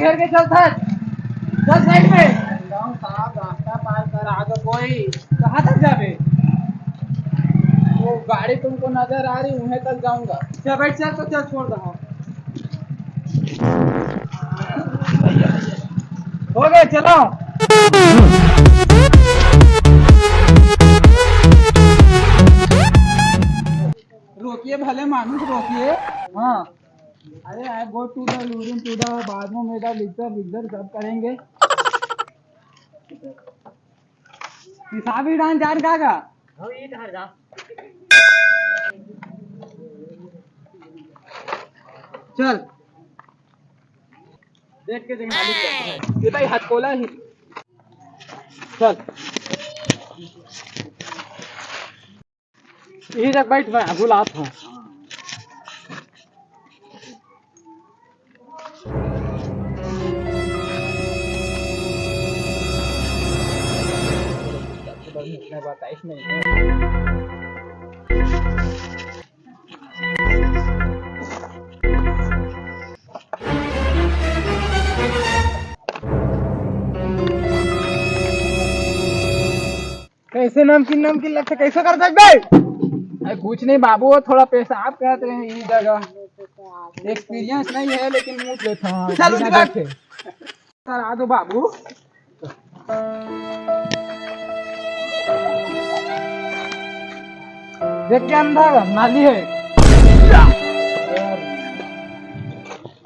घेर के चल साइड में। साहब रास्ता पार कर आगे कोई। कहाँ तक जाबे? वो गाड़ी तुमको नजर आ रही उन्हें तक जाऊंगा। चल बैठ चल तो चल छोड़ रहा हूँ। हो गए चलो। रोकिए भले मानुस रोकिए। हाँ अरे I go to the urine to the bathroom में लिखकर सब करेंगे। हिसाब ही डांस जान का चल देख के देख ये भाई हथकोला ही चल यही तक बैठ भाई बुलात हूँ। बताइश नहीं कैसे नमकीन लगता कैसे कर सकते? कुछ नहीं बाबू थोड़ा पेशाब कहते हैं इस जगह एक्सपीरियंस नहीं है लेकिन मुँह लेता हूँ। करा दो बाबू। देख के अंदर नाली है।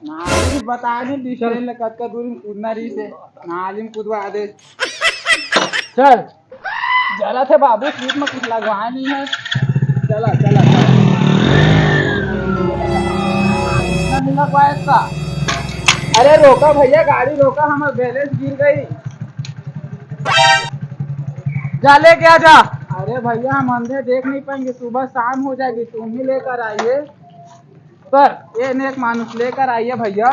नाली बता दे डिस्टेंस कद दूरी कूदना रही से नाली में कूदवा दे। चल जरा थे बाबू सीट में कुछ लगवाया नहीं है। चला चला इसका। अरे रोका भैया गाड़ी रोका हमारे बैलेंस गिर गई। जा लेके आ जा। अरे भैया हम अंधे देख नहीं पाएंगे सुबह शाम हो जाएगी तुम ही लेकर आइए। पर ये नेक मानुस लेकर आइए भैया।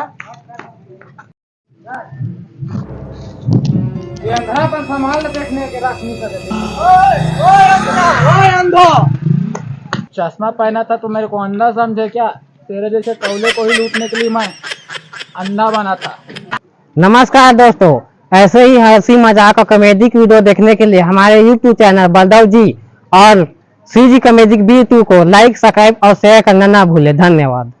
ये अंधापन संभाल देखने के रख नहीं सकते। अंधा चश्मा पहना था तो मेरे को अंधा समझे क्या? तेरे जैसे कौले को ही लूटने के लिए मैं अंधा बना था। नमस्कार दोस्तों, ऐसे ही हंसी मजाक और कॉमेडी की वीडियो देखने के लिए हमारे YouTube चैनल बलदेव जी और श्री जी कॉमेडी वीडियो को लाइक सब्सक्राइब और शेयर करना ना भूले। धन्यवाद।